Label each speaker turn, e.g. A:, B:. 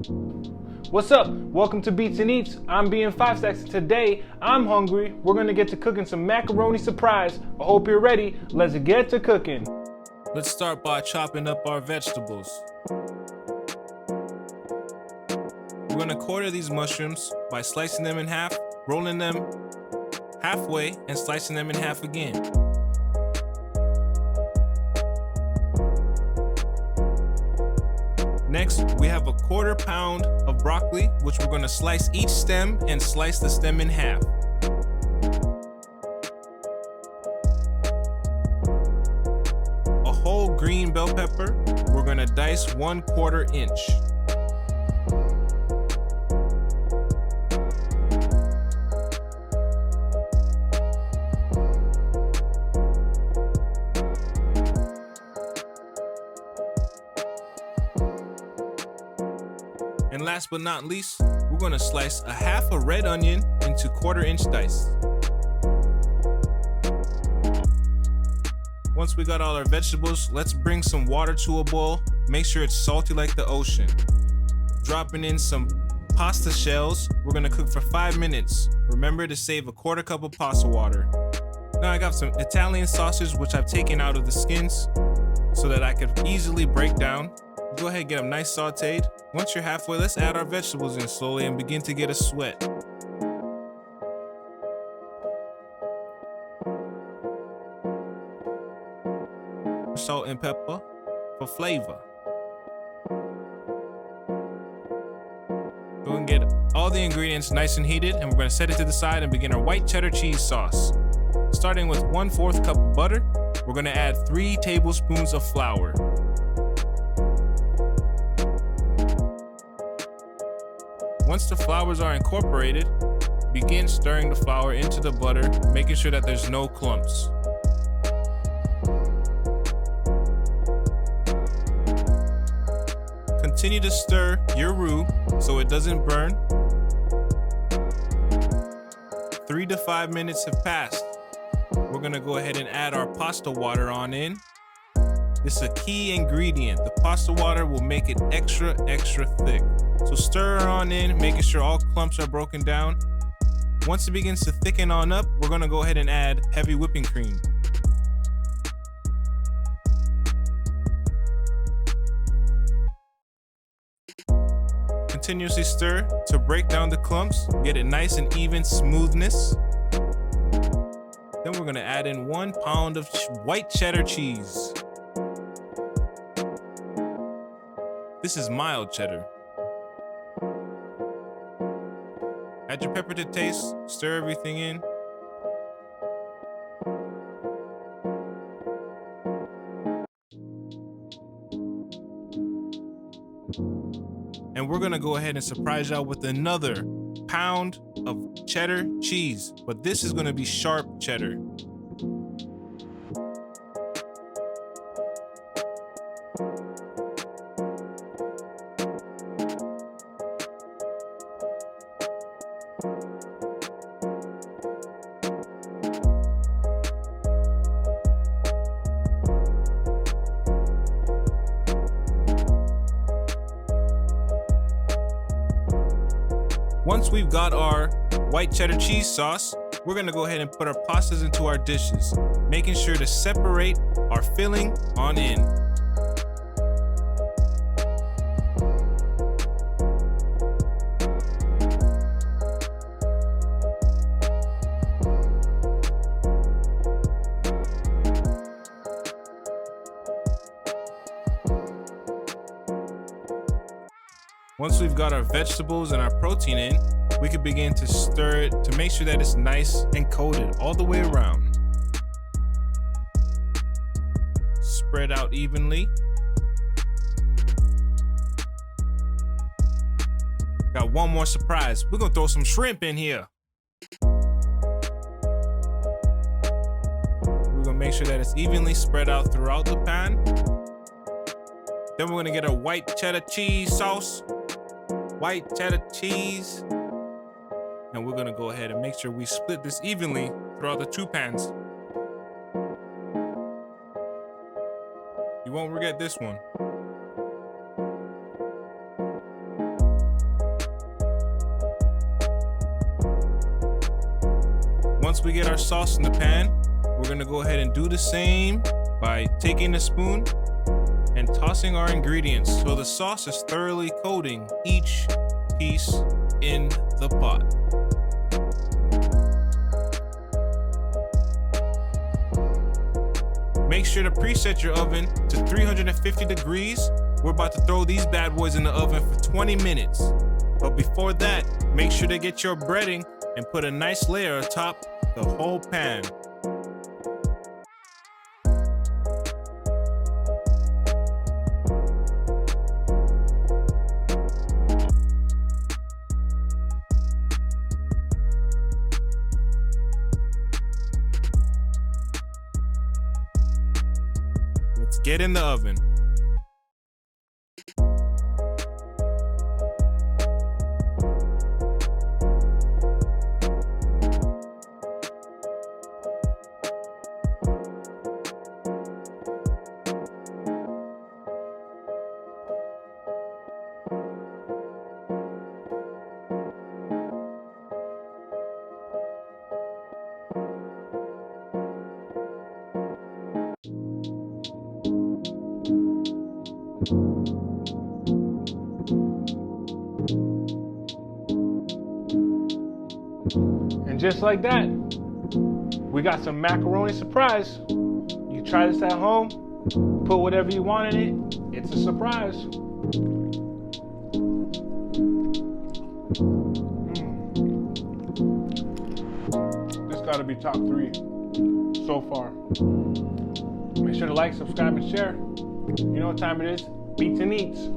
A: What's up? Welcome to Beats and Eats. I'm being 5 Stacks and today I'm hungry. We're gonna get to cooking some macaroni surprise. I hope you're ready. Let's get to cooking.
B: Let's start by chopping up our vegetables. We're gonna quarter these mushrooms by slicing them in half, rolling them halfway, and slicing them in half again. Next, we have a 1/4 pound of broccoli, which we're gonna slice each stem and slice the stem in half. A whole green bell pepper, we're gonna dice 1/4 inch. And last but not least, we're gonna slice a half a red onion into 1/4 inch dice. Once we got all our vegetables, let's bring some water to a boil. Make sure it's salty like the ocean. Dropping in some pasta shells, we're gonna cook for 5 minutes. Remember to save a 1/4 cup of pasta water. Now I got some Italian sausage, which I've taken out of the skins so that I could easily break down. Go ahead and get them nice sauteed. Once you're halfway, let's add our vegetables in slowly and begin to get a sweat. Salt and pepper for flavor. Go and get all the ingredients nice and heated, and we're going to set it to the side and begin our white cheddar cheese sauce. Starting with 1/4 cup of butter, we're going to add 3 tablespoons of flour. Once the flours are incorporated, begin stirring the flour into the butter, making sure that there's no clumps. Continue to stir your roux so it doesn't burn. 3 to 5 minutes have passed. We're gonna go ahead and add our pasta water on in. This is a key ingredient. The pasta water will make it extra thick. So stir on in, making sure all clumps are broken down. Once it begins to thicken on up, we're gonna go ahead and add heavy whipping cream. Continuously stir to break down the clumps, get it nice and even smoothness. Then we're gonna add in 1 pound of white cheddar cheese. This is mild cheddar. Add your pepper to taste, stir everything in. And we're gonna go ahead and surprise y'all with another pound of cheddar cheese, but this is gonna be sharp cheddar. Once we've got our white cheddar cheese sauce, we're gonna go ahead and put our pastas into our dishes, making sure to separate our filling on in. Once we've got our vegetables and our protein in, we can begin to stir it to make sure that it's nice and coated all the way around. Spread out evenly. Got one more surprise. We're gonna throw some shrimp in here. We're gonna make sure that it's evenly spread out throughout the pan. Then we're gonna get our white cheddar cheese sauce. White cheddar cheese. And we're gonna go ahead and make sure we split this evenly throughout the 2 pans. You won't regret this one. once we get our sauce in the pan, we're gonna go ahead and do the same by taking a spoon and tossing our ingredients so the sauce is thoroughly coating each piece in the pot. Make sure to preset your oven to 350 degrees. We're about to throw these bad boys in the oven for 20 minutes. But before that, make sure to get your breading and put a nice layer atop the whole pan. Let's get in the oven.
A: And just like that, we got some macaroni surprise. You try this at home, put whatever you want in it, it's a surprise. This gotta be top 3 so far. Make sure to like, subscribe, and share. You know what time it is, Beats and Eats.